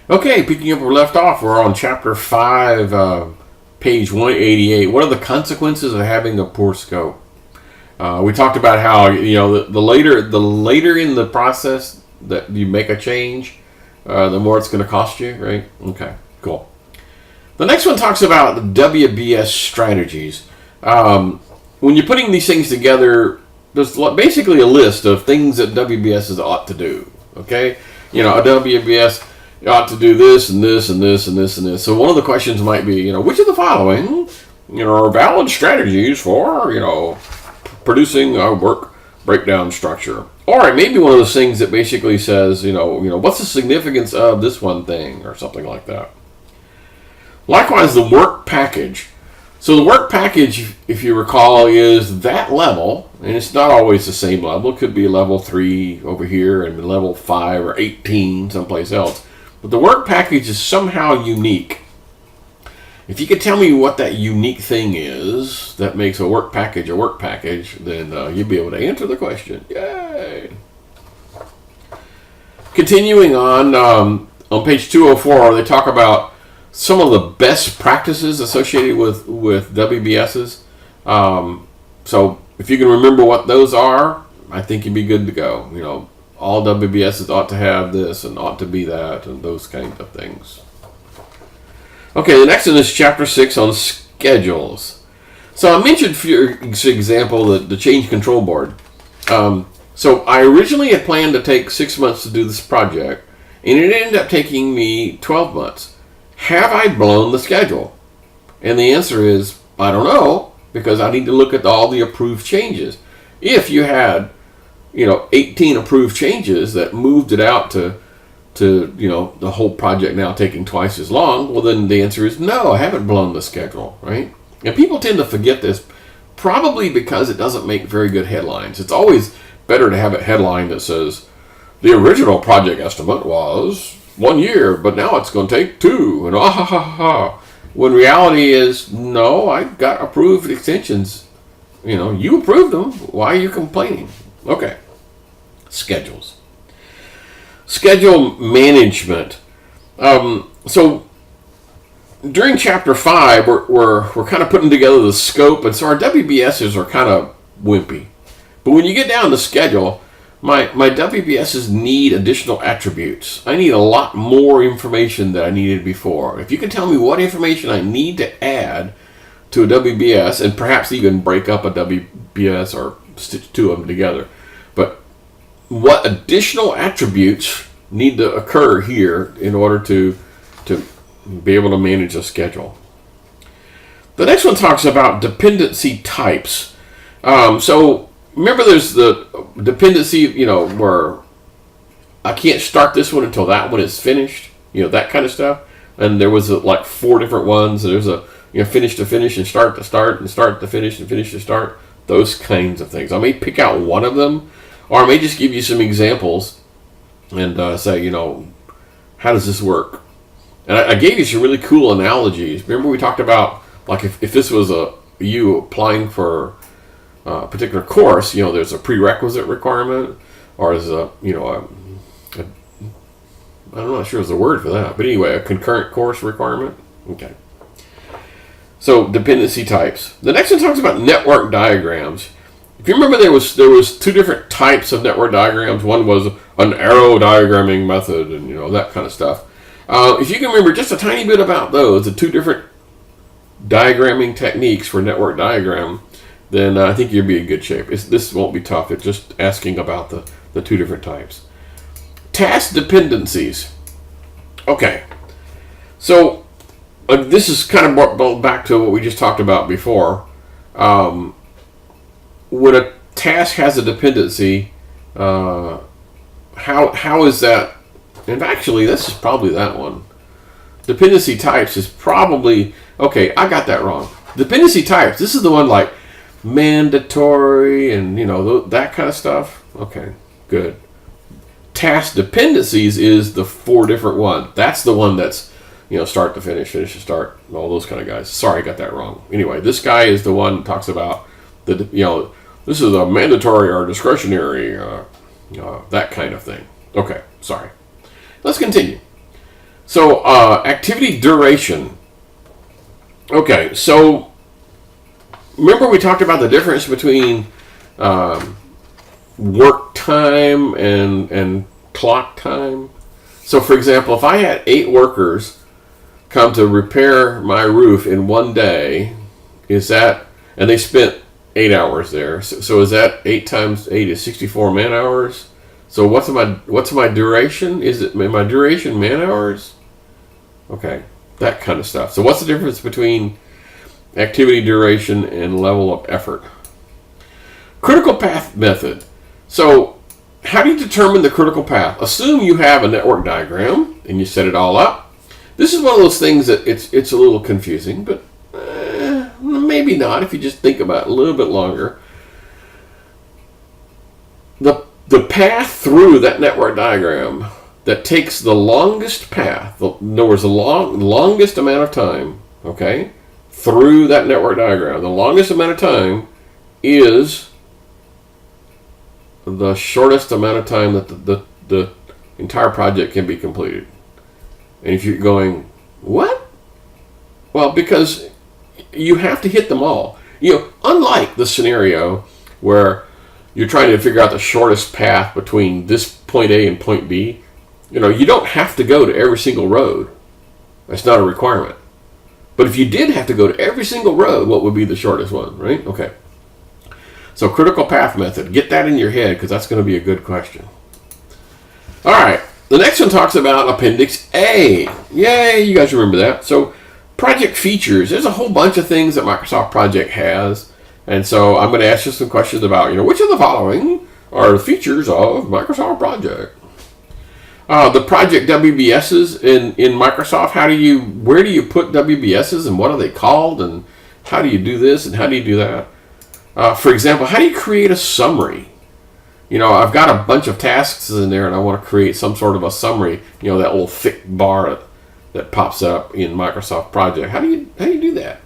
Okay, picking up where we left off, we're on Chapter 5, page 188. What are the consequences of having a poor scope? We talked about how the later in the process that you make a change, the more it's going to cost you, right? Okay, cool. The next one talks about the WBS strategies. When you're putting these things together, there's basically a list of things that WBSs ought to do. Okay, a WBS ought to do this and this and this and this and this. So one of the questions might be, which of the following, are valid strategies for, producing a work breakdown structure? Or it may be one of those things that basically says, what's the significance of this one thing or something like that. Likewise, the work package. So the work package, if you recall, is that level, and it's not always the same level. It could be level 3 over here and level 5 or 18 someplace else. But the work package is somehow unique. If you could tell me what that unique thing is that makes a work package, then you'd be able to answer the question. Yay! Continuing on page 204, they talk about some of the best practices associated with WBSs. So if you can remember what those are, I think you'd be good to go. All WBSs ought to have this and ought to be that and those kinds of things. Okay, the next one is Chapter 6 on schedules. So I mentioned, for example, the change control board. So I originally had planned to take 6 months to do this project, and it ended up taking me 12 months. Have I blown the schedule? And the answer is, I don't know, because I need to look at all the approved changes. If you had 18 approved changes that moved it out to the whole project now taking twice as long, well then the answer is no, I haven't blown the schedule, right? And people tend to forget this, probably because it doesn't make very good headlines. It's always better to have a headline that says, the original project estimate was 1 year, but now it's going to take 2, and ah ha ha ha. When reality is, no, I got approved extensions. You approved them. Why are you complaining? Okay. Schedules. Schedule management. So during Chapter 5, we're kind of putting together the scope, and so our WBSs are kind of wimpy. But when you get down to schedule, my WBSs need additional attributes. I need a lot more information than I needed before. If you can tell me what information I need to add to a WBS, and perhaps even break up a WBS or stitch two of them together, but what additional attributes need to occur here in order to be able to manage a schedule? The next one talks about dependency types. So remember, there's the dependency, where I can't start this one until that one is finished, that kind of stuff. And there was like 4 different ones. There's a finish to finish and start to start and start to finish and finish to start. Those kinds of things. I may pick out one of them, or I may just give you some examples and say, how does this work? And I gave you some really cool analogies. Remember we talked about, like, if this was you applying for a particular course, there's a prerequisite requirement, or there's I'm not sure there's a word for that, but anyway, a concurrent course requirement. Okay. So dependency types. The next one talks about network diagrams. If you remember, there was 2 different types of network diagrams. One was an arrow diagramming method, and that kind of stuff. If you can remember just a tiny bit about those, the 2 different diagramming techniques for network diagram, then I think you'll be in good shape. This won't be tough. It's just asking about the 2 different types. Task dependencies. Okay, so this is kind of back to what we just talked about before. When a task has a dependency, how is that? And actually, this is probably that one. Dependency types is probably, okay, I got that wrong. Dependency types, this is the one like mandatory and, that kind of stuff. Okay, good. Task dependencies is the 4 different one. That's the one that's, start to finish, finish to start, all those kind of guys. Sorry, I got that wrong. Anyway, this guy is the one that talks about this is a mandatory or discretionary, that kind of thing. Okay, sorry. Let's continue. So activity duration. Okay, so remember we talked about the difference between work time and clock time. So for example, if I had 8 workers come to repair my roof in one day, and they spent 8 hours there. So is that 8 times 8 is 64 man hours? So what's my duration? Am my duration man hours? Okay, that kind of stuff. So what's the difference between activity duration and level of effort? Critical path method. So how do you determine the critical path? Assume you have a network diagram and you set it all up. This is one of those things that it's a little confusing, but maybe not if you just think about it a little bit longer. The path through that network diagram that takes the longest path, in other words, the longest amount of time, okay, through that network diagram, the longest amount of time is the shortest amount of time that the entire project can be completed. And if you're going, what? Well, because you have to hit them all. Unlike the scenario where you're trying to figure out the shortest path between this point A and point B, you don't have to go to every single road. That's not a requirement. But if you did have to go to every single road, what would be the shortest one, right? Okay. So critical path method. Get that in your head because that's going to be a good question. All right. The next one talks about Appendix A. Yay, you guys remember that. So project features. There's a whole bunch of things that Microsoft Project has. And so I'm going to ask you some questions about, which of the following are the features of Microsoft Project? The project WBSs in Microsoft, where do you put WBSs and what are they called and how do you do this and how do you do that? For example, how do you create a summary? I've got a bunch of tasks in there and I want to create some sort of a summary, that little thick bar that pops up in Microsoft Project. How do you do that?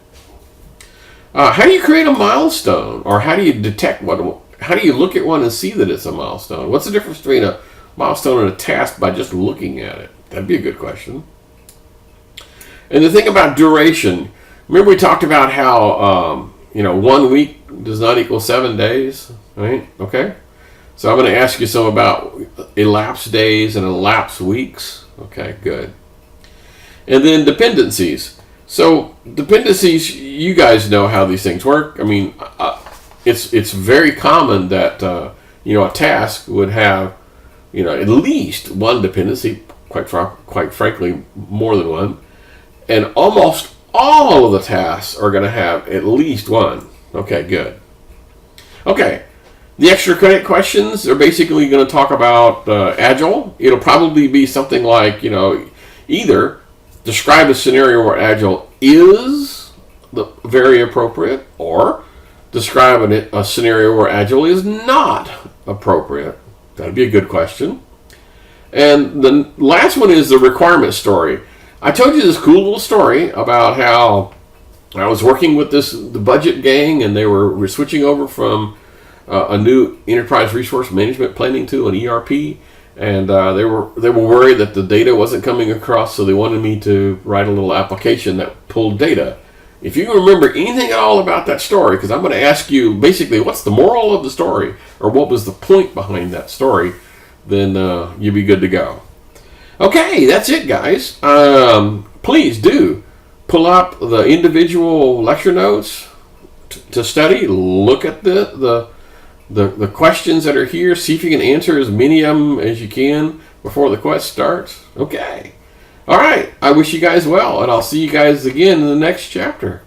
How do you create a milestone? Or how do you detect how do you look at one and see that it's a milestone? What's the difference between a milestone and a task by just looking at it? That'd be a good question. And the thing about duration, remember we talked about how 1 week does not equal 7 days, right? Okay. So I'm going to ask you some about elapsed days and elapsed weeks. Okay, good. And then dependencies. So dependencies, you guys know how these things work. I mean, it's very common that a task would have at least one dependency. Quite frankly, more than one. And almost all of the tasks are going to have at least one. Okay, good. Okay, the extra credit questions are basically going to talk about Agile. It'll probably be something like either describe a scenario where Agile is very appropriate, or describe a scenario where Agile is not appropriate. That'd be a good question. And the last one is the requirement story. I told you this cool little story about how I was working with the budget gang, and we're switching over from a new enterprise resource management planning tool, an ERP. And they were worried that the data wasn't coming across, so they wanted me to write a little application that pulled data. If you remember anything at all about that story, because I'm going to ask you basically what's the moral of the story, or what was the point behind that story, then you'll be good to go. Okay, that's it, guys. Please do pull up the individual lecture notes to study. Look at the questions that are here. See if you can answer as many of them as you can before the quest starts. Okay. All right. I wish you guys well, and I'll see you guys again in the next chapter.